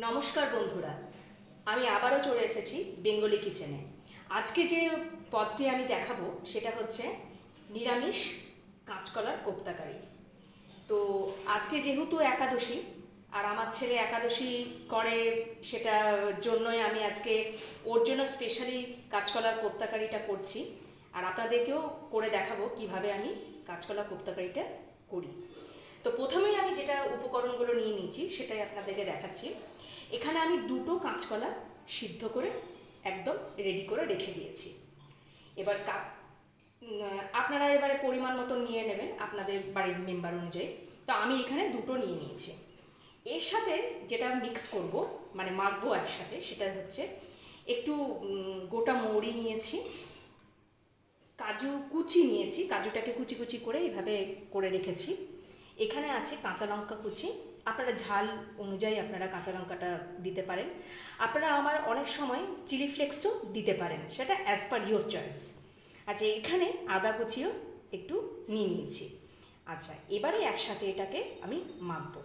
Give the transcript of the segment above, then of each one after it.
নমস্কার বন্ধুরা, আমি আবারও চলে এসেছি বেঙ্গলি কিচেনে। আজকে যে পদটি আমি দেখাবো সেটা হচ্ছে নিরামিষ কাঁচকলার কোপ্তাকারি। তো আজকে যেহেতু একাদশী আর আমার ছেলে একাদশী করে, সেটার জন্যই আমি আজকে ওর জন্য স্পেশালি কাঁচকলার কোপ্তাকারিটা করছি। আর আপনাদেরকেও করে দেখাবো কিভাবে আমি কাঁচকলা কোপ্তাকারিটা করি। তো প্রথমেই আমি যেটা উপকরণগুলো নিয়ে নিয়েছি সেটাই আপনাদেরকে দেখাচ্ছি। এখানে আমি দুটো কাঁচকলা সিদ্ধ করে একদম রেডি করে রেখে দিয়েছি। এবার আপনারা এবারে পরিমাণ মতো নিয়ে নেবেন আপনাদের বাড়ির মেম্বার অনুযায়ী। তো আমি এখানে দুটো নিয়ে নিয়েছি। এর সাথে যেটা মিক্স করব, মানে মাখবো একসাথে, সেটা হচ্ছে একটু গোটা মৌরি নিয়েছি, কাজু কুচি নিয়েছি, কাজুটাকে কুচি কুচি করে এইভাবে করে রেখেছি। এখানে আছে কাঁচা লঙ্কা কুচি, আপনারা ঝাল অনুযায়ী আপনারা কাঁচা লঙ্কাটা দিতে পারেন। আপনারা আমার অনেক সময় চিলি ফ্লেক্সও দিতে পারেন, সেটা অ্যাজ পার ইয়োর চয়েস। আচ্ছা, এখানে আদা কুচিও একটু নিয়ে নিয়েছি। আচ্ছা, এবারে একসাথে এটাকে আমি মাখবো।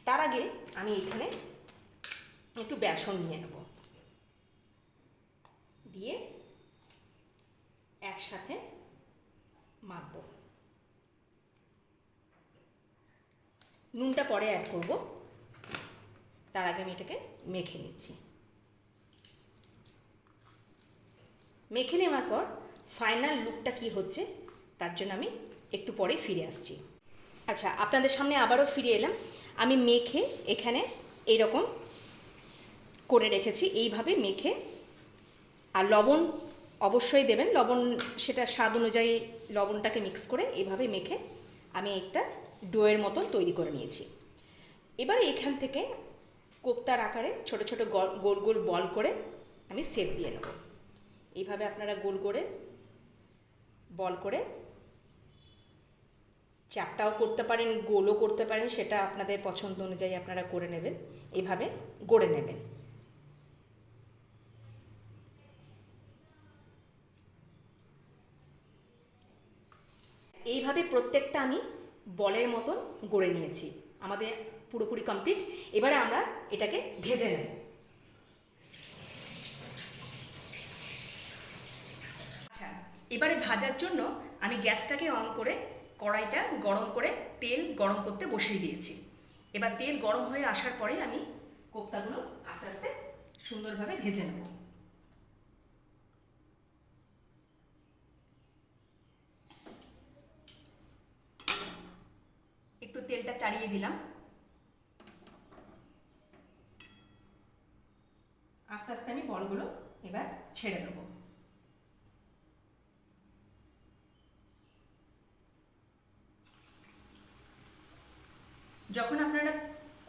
তার আগে আমি এখানে একটু বেসন নিয়ে নেব, দিয়ে একসাথে মাখবো। নুনটা পরে অ্যাড করব, তার আগে আমি এটাকে মেখে নিচ্ছি। মেখে নেওয়ার পর ফাইনাল লুকটা কি হচ্ছে তার জন্য আমি একটু পরে ফিরে আসছি। আচ্ছা, আপনাদের সামনে আবারও ফিরে এলাম। আমি মেখে এখানে এইরকম করে রেখেছি, এইভাবে মেখে। আর লবণ অবশ্যই দেবেন, লবণ সেটা স্বাদ অনুযায়ী লবণটাকে মিক্স করে এইভাবে মেখে আমি একটা ডোয়ের মতন তৈরি করে নিয়েছি। এবারে এখান থেকে কোপ্তার আকারে ছোট ছোট গোল গোল বল করে আমি শেপ দিয়ে নেব। এইভাবে আপনারা গোল করে বল করে চ্যাপটাও করতে পারেন, গোলও করতে পারেন, সেটা আপনাদের পছন্দ অনুযায়ী আপনারা করে নেবেন। এইভাবে গড়ে নেবেন। এইভাবে প্রত্যেকটা আমি বলের মতন গড়ে নিয়েছি। আমাদের পুরোপুরি কমপ্লিট। এবারে আমরা এটাকে ভেজে নেব। আচ্ছা, এবারে ভাজার জন্য আমি গ্যাসটাকে অন করে কড়াইটা গরম করে তেল গরম করতে বসিয়ে দিয়েছি। এবার তেল গরম হয়ে আসার পরে আমি কোপ্তাগুলো আস্তে আস্তে সুন্দরভাবে ভেজে নেব। একটু তেলটা চাড়িয়ে দিলাম, আস্তে আস্তে আমি বলগুলো এবার ছেড়ে দেবো। যখন আপনারা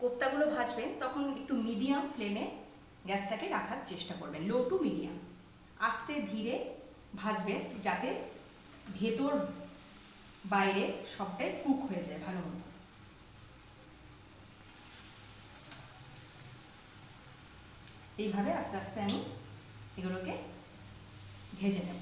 কোপ্তাগুলো ভাজবেন তখন একটু মিডিয়াম ফ্লেমে গ্যাসটাকে রাখার চেষ্টা করবেন, লো টু মিডিয়াম। আস্তে ধীরে ভাজবেন যাতে ভেতর বাইরে সবটাই কুক হয়ে যায় ভালো মতো। এইভাবে আস্তে আস্তে আমি এগুলোকে ভেজে নেব।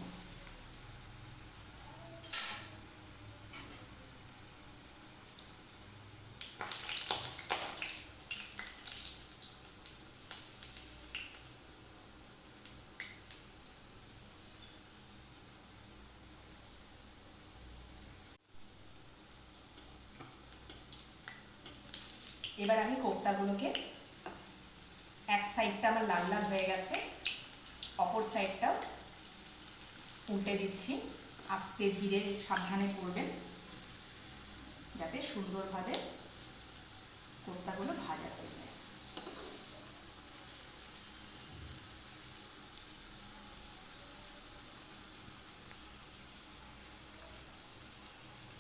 এবার আমি কোপ্তাগুলোকে, এক সাইডটা আমার লাল লাল হয়ে গেছে, অপর সাইডটাও উল্টে দিচ্ছি। আস্তে ধীরে সাবধানে করবেন যাতে সুন্দরভাবে কোপ্তাগুলো ভাজা হয়ে যায়।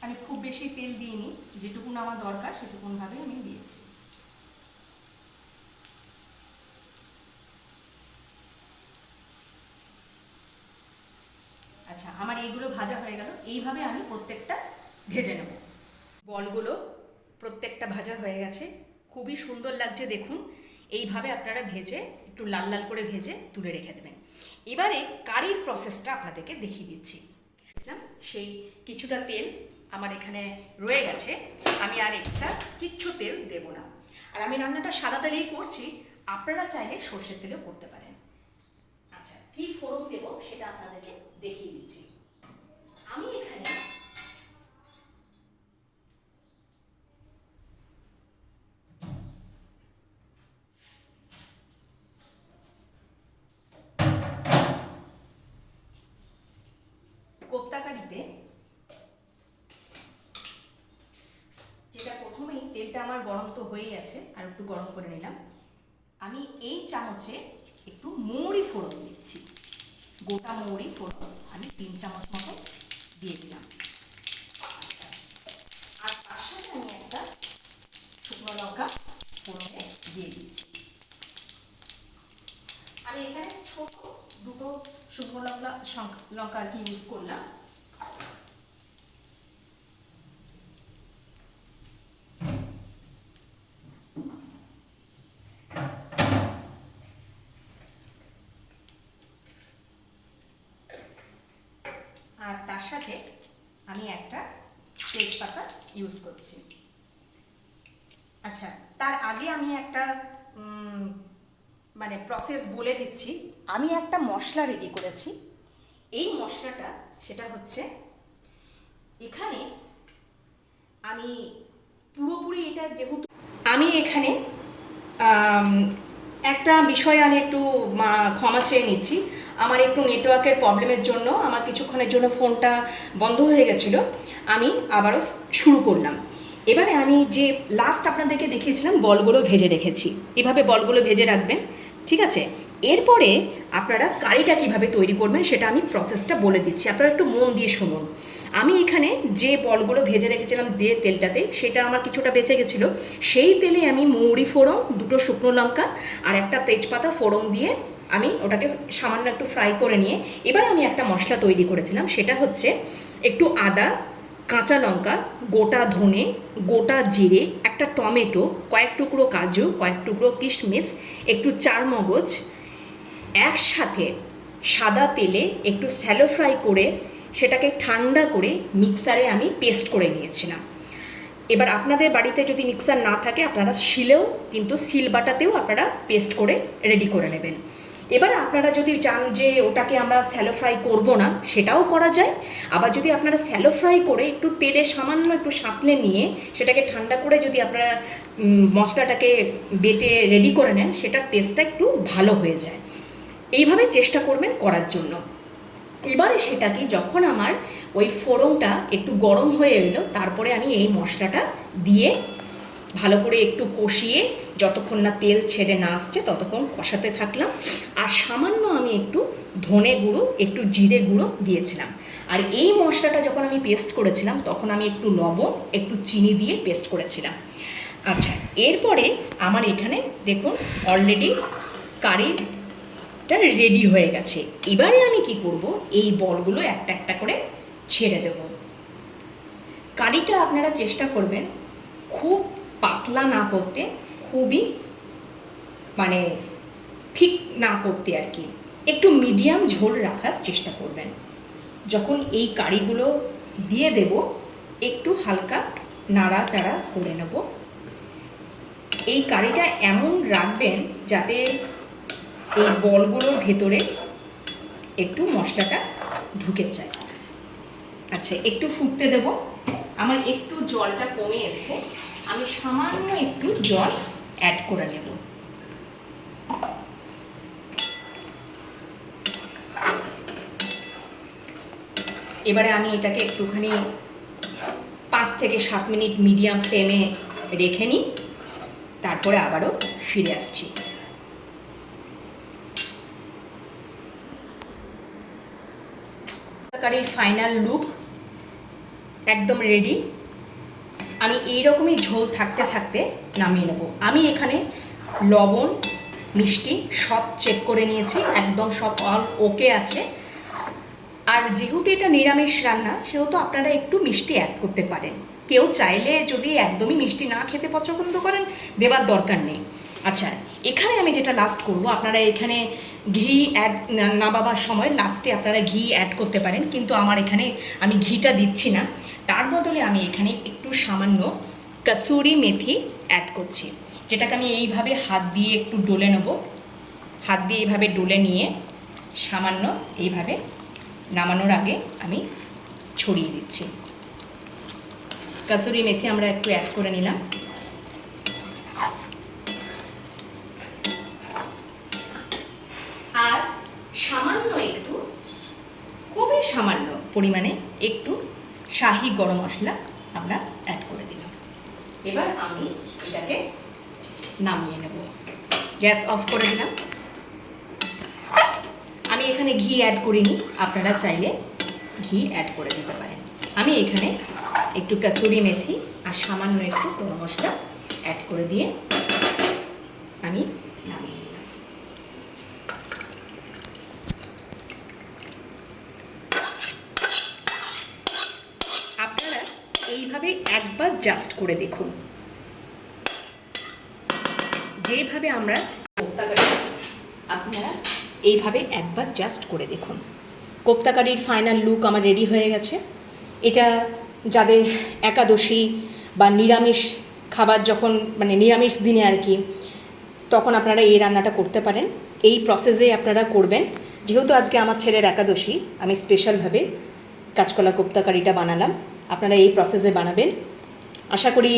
আমি খুব বেশি তেল দিইনি, যেটুকুন আমার দরকার সেটুকুনভাবে আমি দিয়েছি। আচ্ছা, আমার এইগুলো ভাজা হয়ে গেল। এইভাবে আমি প্রত্যেকটা ভেজে নেব। বলগুলো প্রত্যেকটা ভাজা হয়ে গেছে, খুবই সুন্দর লাগছে দেখুন। এইভাবে আপনারা ভেজে একটু লাল লাল করে ভেজে তুলে রেখে দেবেন। এবারে কারির প্রসেসটা আপনাদেরকে দেখিয়ে দিচ্ছি। সেই কিছুটা তেল আমার এখানে রয়ে গেছে, আমি আর এক্সট্রা কিচ্ছু তেল দেব না। আর আমি রান্নাটা সাদা তেলেই করছি, আপনারা চাইলে সর্ষের তেলেও করতে পারেন। আচ্ছা, কি ফোড়ন দেবো সেটা আপনাদেরকে দেখিয়ে দিচ্ছি। আমি এখানে কোপ্তাকারিতে যেটা প্রথমেই তেলটা আমার গরম তো হয়ে গেছে, আর একটু গরম করে নিলাম। আমি এই চামচে একটু মৌরি ফোড়ন দিচ্ছি, গোটা মৌরি ফোড়ন আমি 3 চামচ মতো দিয়ে দিলাম। আর তার সাথে আমি একটা শুকনো লঙ্কা ফোড়নে দিয়ে দিচ্ছি। আমি এখানে ছোট দুটো শুকনো লঙ্কা আর কি ইউজ করলাম। আর তার সাথে আমি একটা তেজপাতা ইউজ করছি। আচ্ছা, তার আগে আমি একটা মানে প্রসেস বলে দিচ্ছি। আমি একটা মশলা রেডি করেছি। এই মশলাটা সেটা হচ্ছে, এখানে আমি পুরোপুরি এটা যেহেতু আমি এখানে একটা বিষয়ে আমি একটু ক্ষমা চেয়ে নিচ্ছি। আমার একটু নেটওয়ার্কের প্রবলেমের জন্য আমার কিছুক্ষণের জন্য ফোনটা বন্ধ হয়ে গেছিলো। আমি আবারও শুরু করলাম। এবারে আমি যে লাস্ট আপনাদেরকে দেখিয়েছিলাম বলগুলো ভেজে রেখেছি, এভাবে বলগুলো ভেজে রাখবেন, ঠিক আছে? এরপরে আপনারা কারিটা কিভাবে তৈরি করবেন সেটা আমি প্রসেসটা বলে দিচ্ছি, আপনারা একটু মন দিয়ে শুনুন। আমি এখানে যে বলগুলো ভেজে রেখেছিলাম দিয়ে তেলটাতে, সেটা আমার কিছুটা বেঁচে গেছিলো। সেই তেলে আমি মৌরি ফোড়ন, দুটো শুকনো লঙ্কা আর একটা তেজপাতা ফোড়ন দিয়ে আমি ওটাকে সামান্য একটু ফ্রাই করে নিয়ে এবার আমি একটা মশলা তৈরি করেছিলাম। সেটা হচ্ছে একটু আদা, কাঁচা লঙ্কা, গোটা ধনে, গোটা জিরে, একটা টমেটো, কয়েক টুকরো কাজু, কয়েক টুকরো কিশমিশ, একটু চারমগজ একসাথে সাদা তেলে একটু স্যালো ফ্রাই করে সেটাকে ঠান্ডা করে মিক্সারে আমি পেস্ট করে নিয়েছিলাম। এবার আপনাদের বাড়িতে যদি মিক্সার না থাকে আপনারা শিলেও, কিন্তু শিলবাটাতেও আপনারা পেস্ট করে রেডি করে নেবেন। এবার আপনারা যদি চান যে ওটাকে আমরা স্যালো ফ্রাই করব না, সেটাও করা যায়। আবার যদি আপনারা স্যালো ফ্রাই করে একটু তেলে সামান্য একটু সাঁতলে নিয়ে সেটাকে ঠান্ডা করে যদি আপনারা মশলাটাকে বেটে রেডি করে নেন, সেটার টেস্টটা একটু ভালো হয়ে যায়। এইভাবে চেষ্টা করবেন করার জন্য। এবারে সেটাকে যখন আমার ওই ফোড়নটা একটু গরম হয়ে এলো, তারপরে আমি এই মশলাটা দিয়ে ভালো করে একটু কষিয়ে যতক্ষণ না তেল ছেড়ে না আসছে ততক্ষণ কষাতে থাকলাম। আর সামান্য আমি একটু ধনে গুঁড়ো, একটু জিরে গুঁড়ো দিয়েছিলাম। আর এই মশলাটা যখন আমি পেস্ট করেছিলাম তখন আমি একটু লবণ, একটু চিনি দিয়ে পেস্ট করেছিলাম। আচ্ছা, এরপরে আমার এখানে দেখুন অলরেডি কারিটা রেডি হয়ে গেছে। এবারে আমি কি করব, এই বলগুলো একটা একটা করে ছেড়ে দেব। কারিটা আপনারা চেষ্টা করবেন খুব পাতলা না করতে, খুবই মানে ঠিক না করতে আর কি, একটু মিডিয়াম ঝোল রাখার চেষ্টা করবেন। যখন এই কারিগুলো দিয়ে দেব একটু হালকা নাড়াচাড়া করে নেব। এই কারিটা এমন রাখবেন যাতে এই বলগুলোর ভেতরে একটু মশলাটা ঢুকে যায়। আচ্ছা, একটু ফুটতে দেব। আমার একটু জলটা কমে এসছে, আমি সামান্য একটু জল অ্যাড করে নেব। এবারে আমি এটাকে একটুখানি 5 থেকে 7 মিনিট মিডিয়াম ফ্লেমে রেখে নিই, তারপরে আবারও ফিরে আসছি। তরকারির ফাইনাল লুক একদম রেডি। আমি এইরকমই ঝোল থাকতে থাকতে নামিয়ে নেব। আমি এখানে লবণ, মিষ্টি সব চেক করে নিয়েছি, একদম সব অল ওকে আছে। আর যেহেতু এটা নিরামিষ রান্না সেহেতু আপনারা একটু মিষ্টি অ্যাড করতে পারেন। কেউ চাইলে যদি একদমই মিষ্টি না খেতে পছন্দ করেন, দেওয়ার দরকার নেই। আচ্ছা, এখানে আমি যেটা লাস্ট করব, আপনারা এখানে ঘি অ্যাড নামাবার সময় লাস্টে আপনারা ঘি অ্যাড করতে পারেন, কিন্তু আমার এখানে আমি ঘিটা দিচ্ছি না। তার বদলে আমি এখানে একটু সামান্য কসুরি মেথি অ্যাড করছি। যেটাকে আমি এইভাবে হাত দিয়ে একটু ডলে নেব। হাত দিয়ে এইভাবে ডলে নিয়ে সামান্য এইভাবে নামানোর আগে আমি ছড়িয়ে দিচ্ছি। কাসুরি মেথি আমরা একটু অ্যাড করে নিলাম। আর সামান্য একটু, খুবই সামান্য পরিমাণে একটু শাহি গরম মশলা আমরা অ্যাড করে দিলাম। এবার আমি এটাকে নামিয়ে নেব। গ্যাস অফ করে দিলাম। আমি এখানে ঘি অ্যাড করিনি, আপনারা চাইলে ঘি অ্যাড করে দিতে পারেন। আমি এখানে একটু কাসুরি মেথি আর সামান্য একটু গরম মশলা অ্যাড করে দিয়ে আমি নামিয়ে নিলাম। আপনারা এইভাবে একবার জাস্ট করে দেখুন, যেভাবে আমরা কোপ্তা কারি, আপনারা এইভাবে একবার জাস্ট করে দেখুন। কোপ্তা কারির ফাইনাল লুক আমার রেডি হয়ে গেছে। এটা যাদের একাদশী বা নিরামিষ খাবার যখন, মানে নিরামিষ দিনে আর কি, তখন আপনারা এই রান্নাটা করতে পারেন। এই প্রসেসে আপনারা করবেন। যেহেতু আজকে আমার ছেলের একাদশী, আমি স্পেশালভাবে কাঁচকলা কোপ্তা কারিটা বানালাম। আপনারা এই প্রসেসে বানাবেন। আশা করি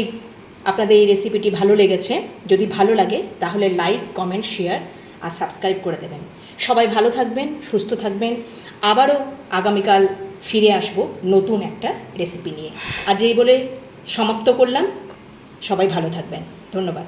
আপনাদের এই রেসিপিটি ভালো লেগেছে। যদি ভালো লাগে তাহলে লাইক, কমেন্ট, শেয়ার আর সাবস্ক্রাইব করে দেবেন। সবাই ভালো থাকবেন, সুস্থ থাকবেন। আবারও আগামীকাল ফিরে আসব নতুন একটা রেসিপি নিয়ে। আজ এই বলে সমাপ্ত করলাম। সবাই ভালো থাকবেন। ধন্যবাদ।